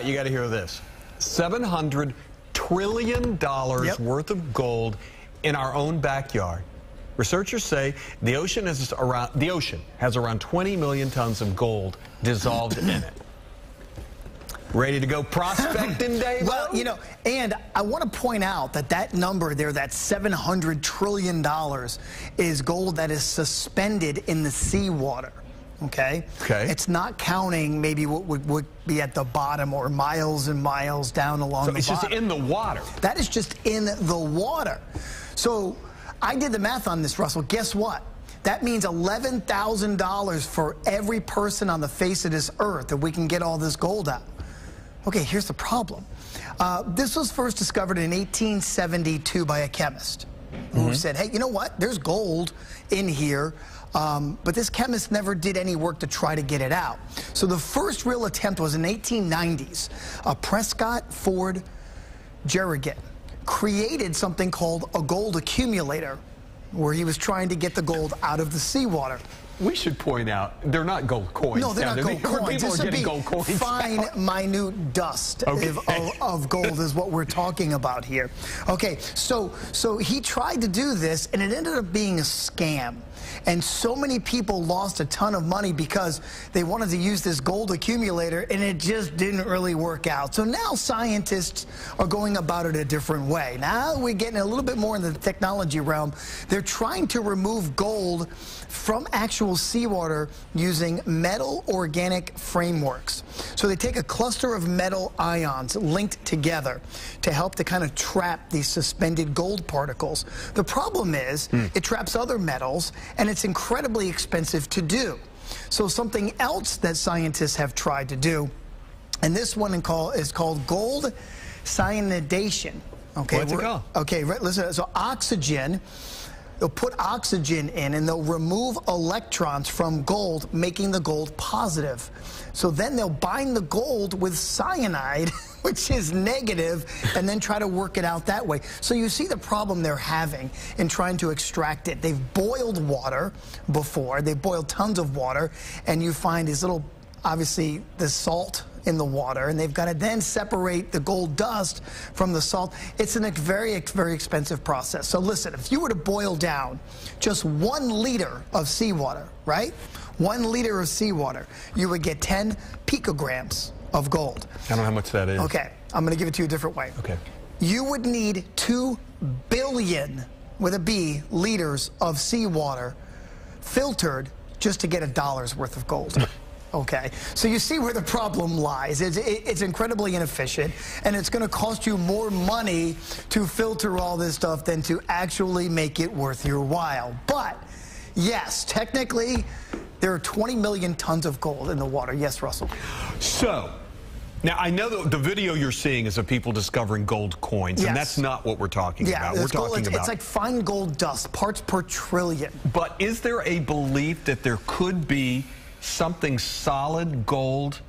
right, you got to hear this. $700 trillion worth of gold in our own backyard. Researchers say the ocean has around 20 million tons of gold dissolved in it. Ready to go prospecting, Dave? Well, you know, and I want to point out that that number there, that $700 trillion, is gold that is suspended in the seawater. Okay? It's not counting maybe what would be at the bottom or miles and miles down along the bottom. So it's just in the water. That is just in the water. So I did the math on this, Russell. Guess what? That means $11,000 for every person on the face of this earth if we can get all this gold out. Okay, here's the problem. This was first discovered in 1872 by a chemist who said, hey, you know what? There's gold in here, but this chemist never did any work to try to get it out. So the first real attempt was in the 1890s. Prescott Ford Jerrigan created something called a gold accumulator, where he was trying to get the gold out of the seawater. We should point out, they're not gold coins. No, they're not gold coins. People are getting gold coins. Fine, minute dust of gold is what we're talking about here. Okay, so he tried to do this, and it ended up being a scam. And so many people lost a ton of money because they wanted to use this gold accumulator, and it just didn't really work out. So now scientists are going about it a different way. Now we're getting a little bit more in the technology realm. They're trying to remove gold from actual seawater using metal organic frameworks. So they take a cluster of metal ions linked together to help to kind of trap these suspended gold particles. The problem is it traps other metals, and it's incredibly expensive to do. So something else that scientists have tried to do, and this one is called gold cyanidation. Okay, what's it called? Okay, listen. So oxygen. They'll put oxygen in, and they'll remove electrons from gold, making the gold positive. So then they'll bind the gold with cyanide, which is negative, and then try to work it out that way. So you see the problem they're having in trying to extract it. They've boiled water before. They've boiled tons of water, and you find these little, obviously, the salt in the water, and they've got to then separate the gold dust from the salt. It's a very, very expensive process. So listen, if you were to boil down just 1 liter of seawater, right? 1 liter of seawater, you would get 10 picograms of gold. I don't know how much that is. Okay, I'm going to give it to you a different way. Okay. You would need 2 billion, with a B, liters of seawater filtered just to get $1's worth of gold. Okay, so you see where the problem lies. It's incredibly inefficient, and it's going to cost you more money to filter all this stuff than to actually make it worth your while. But, yes, technically, there are 20 million tons of gold in the water. Yes, Russell? So, now I know that the video you're seeing is of people discovering gold coins, and that's not what we're talking about. We're talking about... It's like fine gold dust, parts per trillion. But is there a belief that there could be something solid gold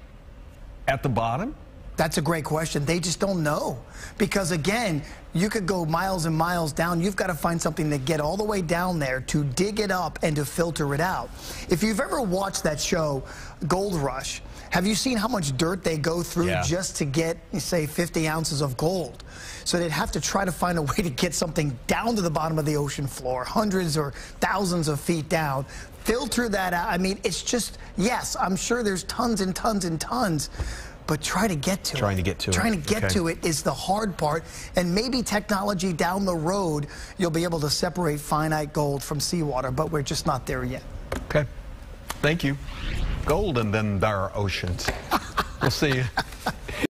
at the bottom? That's a great question. They just don't know. Because, again, you could go miles and miles down. You've got to find something to get all the way down there to dig it up and to filter it out. If you've ever watched that show, Gold Rush, have you seen how much dirt they go through just to get, say, 50 ounces of gold? So they'd have to try to find a way to get something down to the bottom of the ocean floor, hundreds or thousands of feet down, filter that out. I mean, it's just, yes, I'm sure there's tons and tons and tons, but try to get to it. Trying to get to it is the hard part, and maybe technology down the road, you'll be able to separate finite gold from seawater, but we're just not there yet. Okay. Thank you. Gold and then there are oceans. We'll see you.